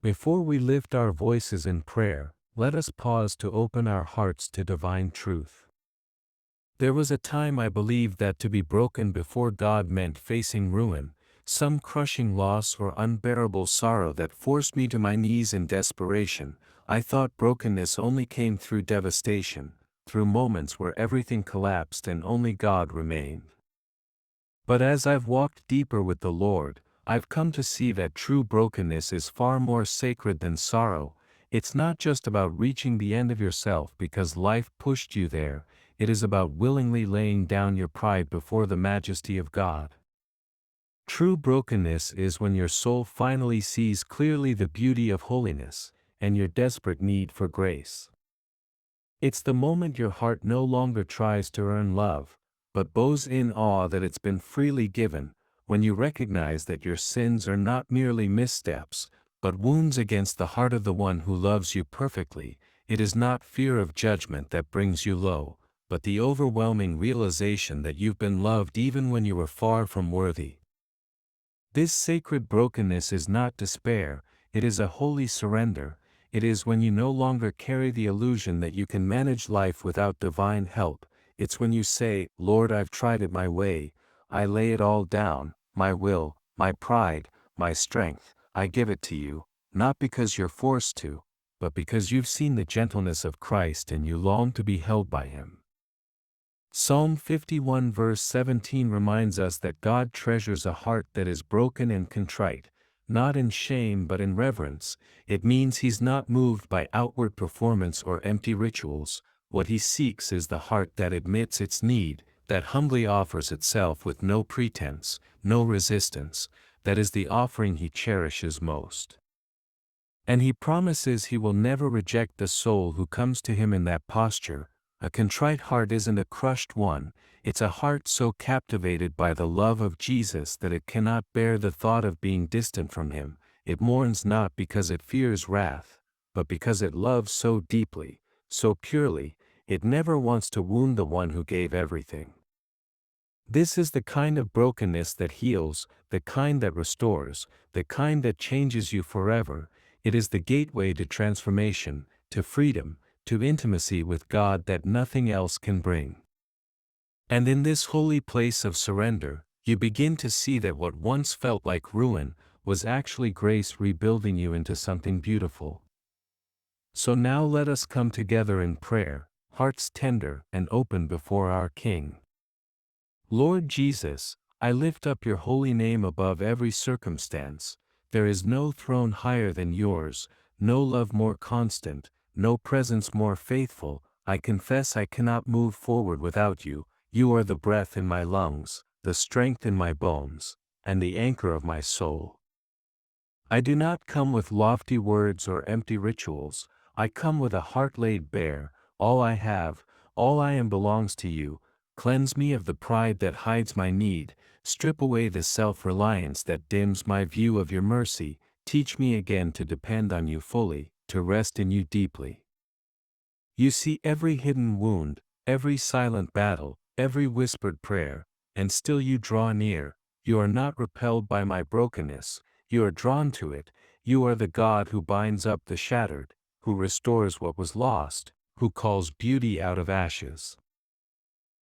Before we lift our voices in prayer, let us pause to open our hearts to divine truth. There was a time I believed that to be broken before God meant facing ruin, some crushing loss or unbearable sorrow that forced me to my knees in desperation. I thought brokenness only came through devastation, through moments where everything collapsed and only God remained. But as I've walked deeper with the Lord, I've come to see that true brokenness is far more sacred than sorrow. It's not just about reaching the end of yourself because life pushed you there, it is about willingly laying down your pride before the majesty of God. True brokenness is when your soul finally sees clearly the beauty of holiness, and your desperate need for grace. It's the moment your heart no longer tries to earn love, but bows in awe that it's been freely given, when you recognize that your sins are not merely missteps, but wounds against the heart of the one who loves you perfectly. It is not fear of judgment that brings you low, but the overwhelming realization that you've been loved even when you were far from worthy. This sacred brokenness is not despair, it is a holy surrender. It is when you no longer carry the illusion that you can manage life without divine help. It's when you say, Lord, I've tried it my way, I lay it all down, my will, my pride, my strength, I give it to you, not because you're forced to, but because you've seen the gentleness of Christ and you long to be held by Him. Psalm 51 verse 17 reminds us that God treasures a heart that is broken and contrite, not in shame but in reverence. It means He's not moved by outward performance or empty rituals. What He seeks is the heart that admits its need, that humbly offers itself with no pretense, no resistance. That is the offering He cherishes most. And He promises He will never reject the soul who comes to Him in that posture. A contrite heart isn't a crushed one, it's a heart so captivated by the love of Jesus that it cannot bear the thought of being distant from Him. It mourns not because it fears wrath, but because it loves so deeply, so purely, it never wants to wound the one who gave everything. This is the kind of brokenness that heals, the kind that restores, the kind that changes you forever. It is the gateway to transformation, to freedom, to intimacy with God that nothing else can bring. And in this holy place of surrender, you begin to see that what once felt like ruin was actually grace rebuilding you into something beautiful. So now let us come together in prayer, hearts tender and open before our King. Lord Jesus, I lift up your holy name above every circumstance. There is no throne higher than yours, no love more constant, no presence more faithful. I confess I cannot move forward without you. You are the breath in my lungs, the strength in my bones, and the anchor of my soul. I do not come with lofty words or empty rituals. I come with a heart laid bare. All I have, all I am belongs to you. Cleanse me of the pride that hides my need. Strip away the self-reliance that dims my view of your mercy. Teach me again to depend on you fully, to rest in you deeply. You see every hidden wound, every silent battle, every whispered prayer, and still you draw near. You are not repelled by my brokenness, you are drawn to it. You are the God who binds up the shattered, who restores what was lost, who calls beauty out of ashes.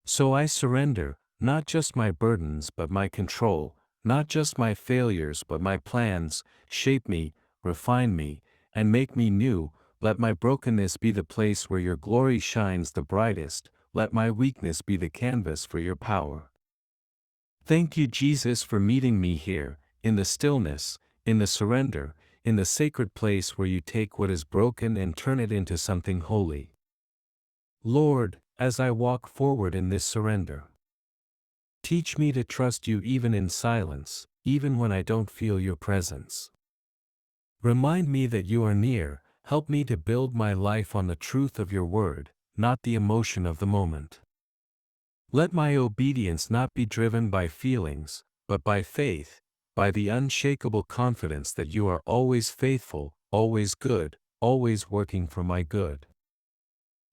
So I surrender, not just my burdens but my control, not just my failures but my plans. Shape me, refine me, and make me new. Let my brokenness be the place where your glory shines the brightest. Let my weakness be the canvas for your power. Thank you, Jesus, for meeting me here, in the stillness, in the surrender, in the sacred place where you take what is broken and turn it into something holy. Lord, as I walk forward in this surrender, teach me to trust you even in silence, even when I don't feel your presence. Remind me that you are near. Help me to build my life on the truth of your word, not the emotion of the moment. Let my obedience not be driven by feelings, but by faith, by the unshakable confidence that you are always faithful, always good, always working for my good.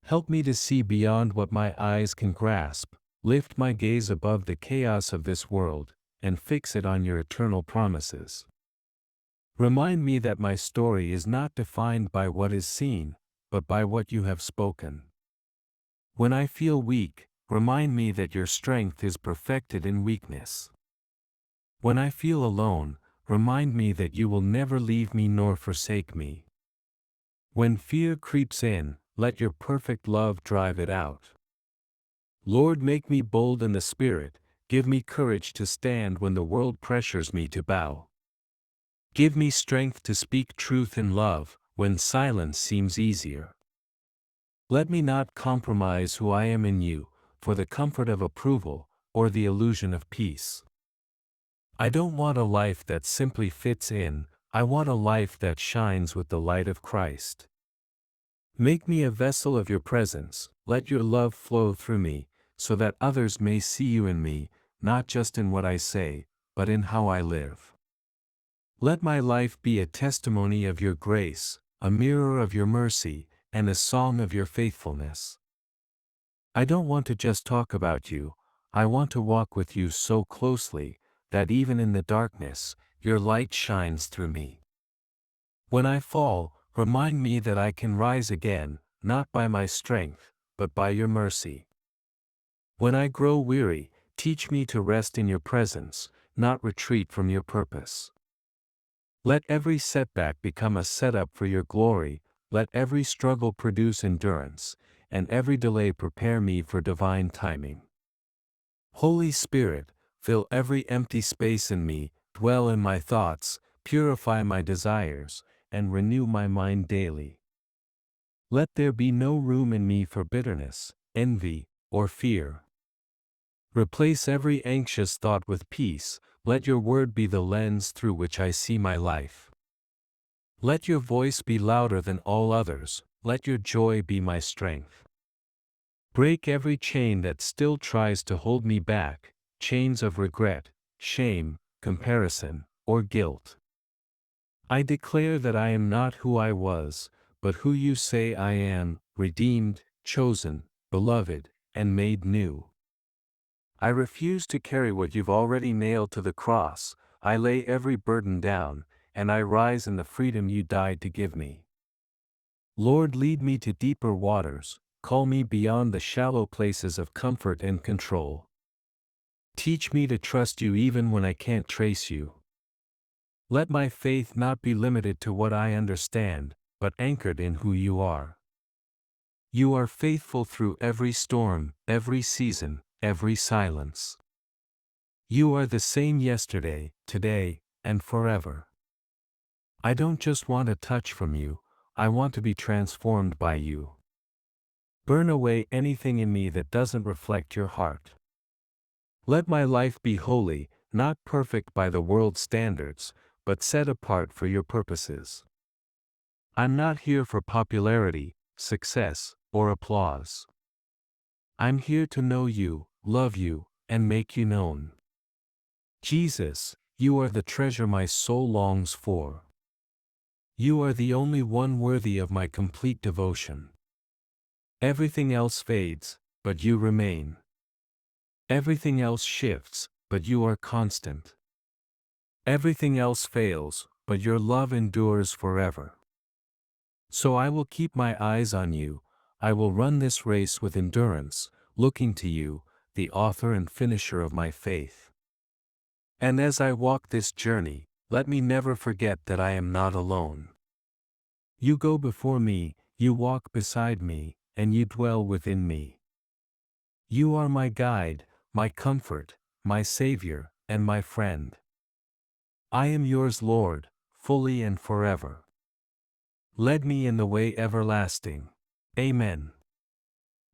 Help me to see beyond what my eyes can grasp, lift my gaze above the chaos of this world, and fix it on your eternal promises. Remind me that my story is not defined by what is seen, but by what you have spoken. When I feel weak, remind me that your strength is perfected in weakness. When I feel alone, remind me that you will never leave me nor forsake me. When fear creeps in, let your perfect love drive it out. Lord, make me bold in the Spirit, give me courage to stand when the world pressures me to bow. Give me strength to speak truth in love, when silence seems easier. Let me not compromise who I am in you, for the comfort of approval, or the illusion of peace. I don't want a life that simply fits in, I want a life that shines with the light of Christ. Make me a vessel of your presence, let your love flow through me, so that others may see you in me, not just in what I say, but in how I live. Let my life be a testimony of your grace, a mirror of your mercy, and a song of your faithfulness. I don't want to just talk about you, I want to walk with you so closely, that even in the darkness, your light shines through me. When I fall, remind me that I can rise again, not by my strength, but by your mercy. When I grow weary, teach me to rest in your presence, not retreat from your purpose. Let every setback become a setup for your glory, let every struggle produce endurance, and every delay prepare me for divine timing. Holy Spirit, fill every empty space in me, dwell in my thoughts, purify my desires, and renew my mind daily. Let there be no room in me for bitterness, envy, or fear. Replace every anxious thought with peace, let your word be the lens through which I see my life. Let your voice be louder than all others, let your joy be my strength. Break every chain that still tries to hold me back, chains of regret, shame, comparison, or guilt. I declare that I am not who I was, but who you say I am, redeemed, chosen, beloved, and made new. I refuse to carry what you've already nailed to the cross, I lay every burden down, and I rise in the freedom you died to give me. Lord, lead me to deeper waters, call me beyond the shallow places of comfort and control. Teach me to trust you even when I can't trace you. Let my faith not be limited to what I understand, but anchored in who you are. You are faithful through every storm, every season, every silence. You are the same yesterday, today, and forever. I don't just want a touch from you, I want to be transformed by you. Burn away anything in me that doesn't reflect your heart. Let my life be holy, not perfect by the world's standards, but set apart for your purposes. I'm not here for popularity, success, or applause. I'm here to know you, love you, and make you known. Jesus, you are the treasure my soul longs for. You are the only one worthy of my complete devotion. Everything else fades, but you remain. Everything else shifts, but you are constant. Everything else fails, but your love endures forever. So I will keep my eyes on you, I will run this race with endurance, looking to you, the author and finisher of my faith. And as I walk this journey, let me never forget that I am not alone. You go before me, you walk beside me, and you dwell within me. You are my guide, my comfort, my Savior, and my friend. I am yours, Lord, fully and forever. Lead me in the way everlasting. Amen.